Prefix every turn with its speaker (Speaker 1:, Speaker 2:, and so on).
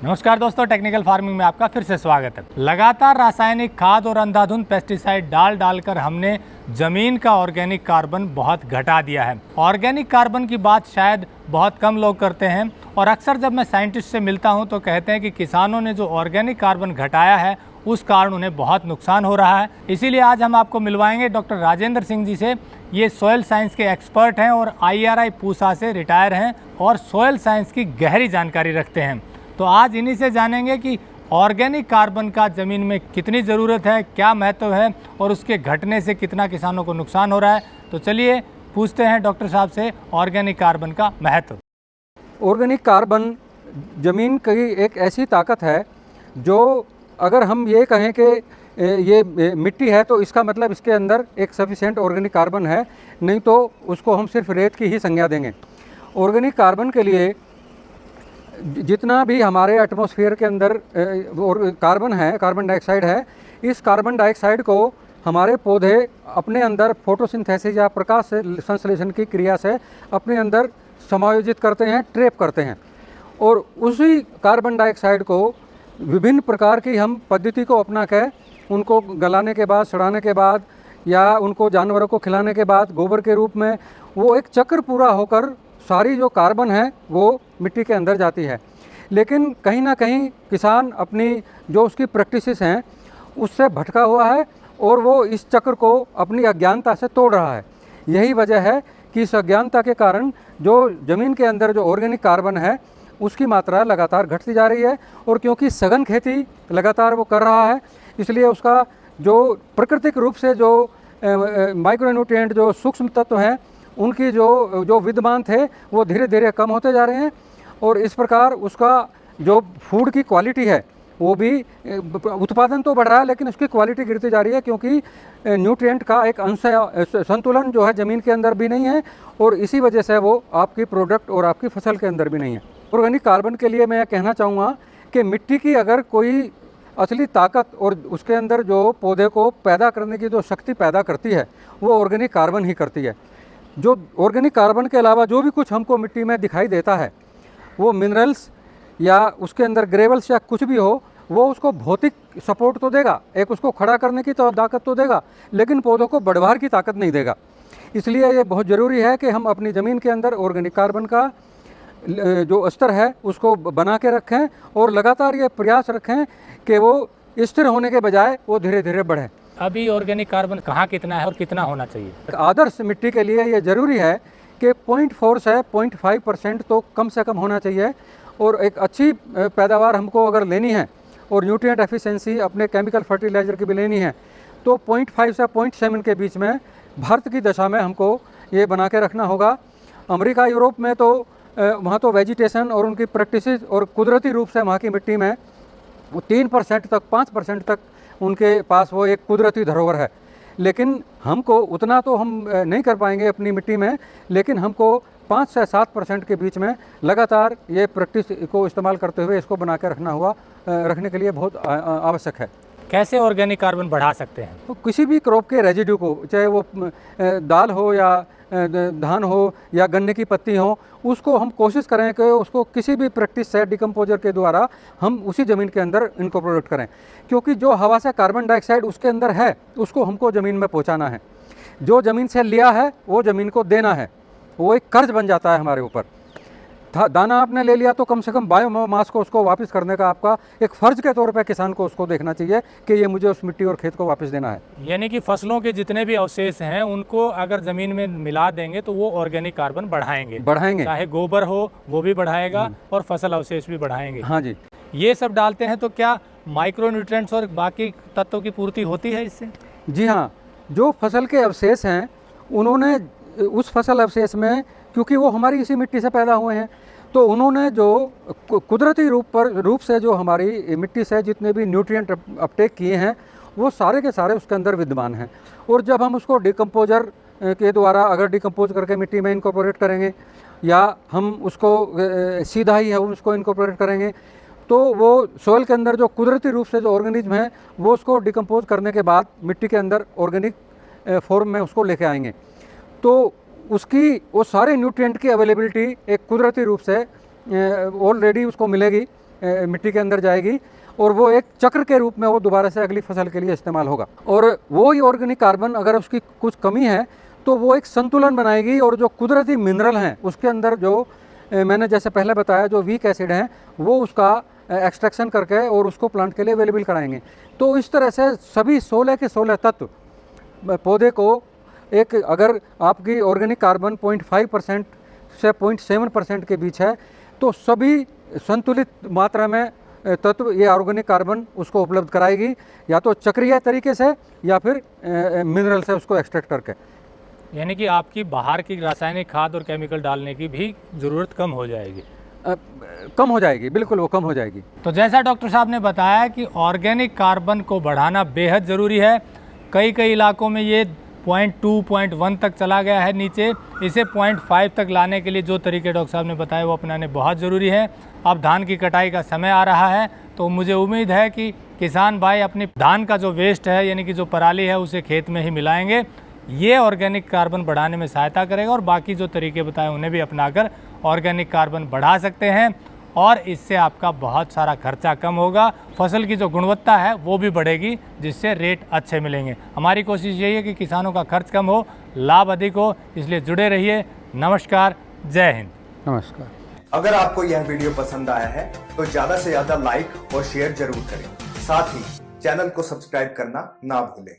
Speaker 1: नमस्कार दोस्तों, technical farming में आपका फिर से स्वागत है। लगातार रासायनिक खाद और अंधाधुंध पेस्टिसाइड डालकर हमने जमीन का ऑर्गेनिक कार्बन बहुत घटा दिया है। ऑर्गेनिक कार्बन की बात शायद बहुत कम लोग करते हैं और अक्सर जब मैं साइंटिस्ट से मिलता हूं तो कहते हैं कि किसानों ने जो ऑर्गेनिक कार्बन घटाया है उस कारण उन्हें बहुत नुकसान हो रहा है। इसीलिए आज हम आपको मिलवाएंगे डॉक्टर राजेंद्र सिंह जी से। ये सॉइल साइंस के एक्सपर्ट हैं और IRI पूसा से रिटायर हैं और सॉइल साइंस की गहरी जानकारी रखते हैं। तो आज इन्हीं से जानेंगे कि ऑर्गेनिक कार्बन का ज़मीन में कितनी ज़रूरत है, क्या महत्व है और उसके घटने से कितना किसानों को नुकसान हो रहा है। तो चलिए पूछते हैं डॉक्टर साहब से ऑर्गेनिक कार्बन का महत्व।
Speaker 2: ऑर्गेनिक कार्बन ज़मीन की एक ऐसी ताकत है जो अगर हम ये कहें कि ये मिट्टी है तो इसका मतलब इसके अंदर एक सफिशिएंट ऑर्गेनिक कार्बन है, नहीं तो उसको हम सिर्फ रेत की ही संज्ञा देंगे। ऑर्गेनिक कार्बन के लिए जितना भी हमारे एटमॉस्फेयर के अंदर कार्बन है, कार्बन डाइऑक्साइड है, इस कार्बन डाइऑक्साइड को हमारे पौधे अपने अंदर फोटोसिंथेसिस या प्रकाश संश्लेषण की क्रिया से अपने अंदर समायोजित करते हैं, ट्रैप करते हैं। और उसी कार्बन डाइऑक्साइड को विभिन्न प्रकार की हम पद्धति को अपना के उनको गलाने के बाद, सड़ाने के बाद या उनको जानवरों को खिलाने के बाद गोबर के रूप में वो एक चक्र पूरा होकर सारी जो कार्बन है वो मिट्टी के अंदर जाती है। लेकिन कहीं ना कहीं किसान अपनी जो उसकी प्रैक्टिसेस हैं उससे भटका हुआ है और वो इस चक्र को अपनी अज्ञानता से तोड़ रहा है। यही वजह है कि इस अज्ञानता के कारण जो ज़मीन के अंदर जो ऑर्गेनिक कार्बन है उसकी मात्रा लगातार घटती जा रही है। और क्योंकि सघन खेती लगातार वो कर रहा है, इसलिए उसका जो प्राकृतिक रूप से जो माइक्रोन्यूट्रिएंट जो सूक्ष्म तत्व हैं उनकी जो विद्यमान थे वो धीरे धीरे कम होते जा रहे हैं। और इस प्रकार उसका जो फूड की क्वालिटी है वो भी, उत्पादन तो बढ़ रहा है लेकिन उसकी क्वालिटी गिरती जा रही है, क्योंकि न्यूट्रिएंट का एक अंश संतुलन जो है ज़मीन के अंदर भी नहीं है और इसी वजह से वो आपकी प्रोडक्ट और आपकी फसल के अंदर भी नहीं है। ऑर्गेनिक कार्बन के लिए मैं कहना चाहूँगा कि मिट्टी की अगर कोई असली ताकत और उसके अंदर जो पौधे को पैदा करने की जो शक्ति पैदा करती है वो ऑर्गेनिक कार्बन ही करती है। जो ऑर्गेनिक कार्बन के अलावा जो भी कुछ हमको मिट्टी में दिखाई देता है वो मिनरल्स या उसके अंदर ग्रेवल्स या कुछ भी हो, वो उसको भौतिक सपोर्ट तो देगा, एक उसको खड़ा करने की तो ताकत तो देगा, लेकिन पौधों को बढ़वार की ताकत नहीं देगा। इसलिए ये बहुत ज़रूरी है कि हम अपनी ज़मीन के अंदर ऑर्गेनिक कार्बन का जो स्तर है उसको बना के रखें और लगातार ये प्रयास रखें कि वो स्थिर होने के बजाय वो धीरे धीरे बढ़े।
Speaker 1: अभी ऑर्गेनिक कार्बन कहाँ कितना है और कितना होना चाहिए?
Speaker 2: आदर्श मिट्टी के लिए ये ज़रूरी है कि 0.4 से 0.5% तो कम से कम होना चाहिए। और एक अच्छी पैदावार हमको अगर लेनी है और न्यूट्रिएंट एफिशिएंसी अपने केमिकल फर्टिलाइज़र की भी लेनी है तो 0.5 से 0.7 के बीच में भारत की दशा में हमको ये बना के रखना होगा। अमेरिका, यूरोप में तो वहाँ तो वेजिटेशन और उनकी प्रैक्टिसेस और कुदरती रूप से वहाँ की मिट्टी में 3% तक 5% तक उनके पास वो एक कुदरती धरोहर है। लेकिन हमको उतना तो हम नहीं कर पाएंगे अपनी मिट्टी में, लेकिन हमको 5 से 7% के बीच में लगातार ये प्रैक्टिस को इस्तेमाल करते हुए इसको बना के रखने के लिए बहुत आवश्यक है।
Speaker 1: कैसे ऑर्गेनिक कार्बन बढ़ा सकते हैं?
Speaker 2: तो किसी भी क्रॉप के रेजिड्यू को, चाहे वो दाल हो या धान हो या गन्ने की पत्ती हो, उसको हम कोशिश करें कि उसको किसी भी प्रैक्टिस से डिकम्पोजर के द्वारा हम उसी ज़मीन के अंदर इनकॉर्पोरेट करें, क्योंकि जो हवा से कार्बन डाइऑक्साइड उसके अंदर है उसको हमको ज़मीन में पहुंचाना है। जो ज़मीन से लिया है वो ज़मीन को देना है, वो एक कर्ज बन जाता है हमारे ऊपर। दाना आपने ले लिया तो कम से कम बायोमास को उसको वापस करने का आपका एक फ़र्ज के तौर पे किसान को उसको देखना चाहिए कि ये मुझे उस मिट्टी और खेत को वापस देना है।
Speaker 1: यानी कि फसलों के जितने भी अवशेष हैं उनको अगर ज़मीन में मिला देंगे तो वो ऑर्गेनिक कार्बन बढ़ाएंगे। चाहे गोबर हो वो भी बढ़ाएगा और फसल अवशेष भी बढ़ाएंगे।
Speaker 2: हाँ जी,
Speaker 1: ये सब डालते हैं तो क्या माइक्रो न्यूट्रिएंट्स और बाकी तत्वों की पूर्ति होती है इससे?
Speaker 2: जी हाँ, जो फसल के अवशेष हैं उन्होंने उस फसल अवशेष में, क्योंकि वो हमारी इसी मिट्टी से पैदा हुए हैं, तो उन्होंने जो कुदरती रूप से जो हमारी मिट्टी से जितने भी न्यूट्रिएंट अपटेक किए हैं वो सारे के सारे उसके अंदर विद्यमान हैं। और जब हम उसको डिकम्पोजर के द्वारा अगर डिकम्पोज करके मिट्टी में इनकॉर्पोरेट करेंगे या हम उसको सीधा ही हम उसको इनकॉर्पोरेट करेंगे तो वो सॉइल के अंदर जो कुदरती रूप से जो ऑर्गेनिज्म है वो उसको डिकम्पोज करने के बाद मिट्टी के अंदर ऑर्गेनिक फॉर्म में उसको लेके आएंगे। तो उसकी वो सारे न्यूट्रिएंट की अवेलेबिलिटी एक कुदरती रूप से ऑलरेडी उसको मिलेगी मिट्टी के अंदर जाएगी और वो एक चक्र के रूप में वो दोबारा से अगली फसल के लिए इस्तेमाल होगा। और वो ही ऑर्गेनिक कार्बन अगर उसकी कुछ कमी है तो वो एक संतुलन बनाएगी और जो कुदरती मिनरल हैं उसके अंदर जो मैंने जैसे पहले बताया जो वीक एसिड हैं वो उसका एक्सट्रैक्शन करके और उसको प्लांट के लिए अवेलेबल कराएंगे। तो इस तरह से सभी 16 के 16 तत्व पौधे को एक, अगर आपकी ऑर्गेनिक कार्बन 0.5% से 0.7% के बीच है तो सभी संतुलित मात्रा में तत्व ये ऑर्गेनिक कार्बन उसको उपलब्ध कराएगी, या तो चक्रीय तरीके से या फिर मिनरल से उसको एक्सट्रैक्ट करके।
Speaker 1: यानी कि आपकी बाहर की रासायनिक खाद और केमिकल डालने की भी ज़रूरत कम हो जाएगी।
Speaker 2: कम हो जाएगी, बिल्कुल वो कम हो जाएगी।
Speaker 1: तो जैसा डॉक्टर साहब ने बताया कि ऑर्गेनिक कार्बन को बढ़ाना बेहद ज़रूरी है। कई इलाकों में ये 0.2, 0.1 तक चला गया है नीचे। इसे 0.5 तक लाने के लिए जो तरीके डॉक्टर साहब ने बताए वो अपनाने बहुत ज़रूरी है। अब धान की कटाई का समय आ रहा है तो मुझे उम्मीद है कि किसान भाई अपनी धान का जो वेस्ट है यानी कि जो पराली है उसे खेत में ही मिलाएंगे। ये ऑर्गेनिक कार्बन बढ़ाने में सहायता करेगा और बाकी जो तरीके बताए उन्हें भी अपनाकर ऑर्गेनिक कार्बन बढ़ा सकते हैं और इससे आपका बहुत सारा खर्चा कम होगा, फसल की जो गुणवत्ता है वो भी बढ़ेगी, जिससे रेट अच्छे मिलेंगे। हमारी कोशिश यही है कि किसानों का खर्च कम हो, लाभ अधिक हो, इसलिए जुड़े रहिए। नमस्कार, जय हिंद।
Speaker 2: नमस्कार।
Speaker 3: अगर आपको यह वीडियो पसंद आया है तो ज्यादा से ज्यादा लाइक और शेयर जरूर करें। साथ ही चैनल को सब्सक्राइब करना ना भूलें।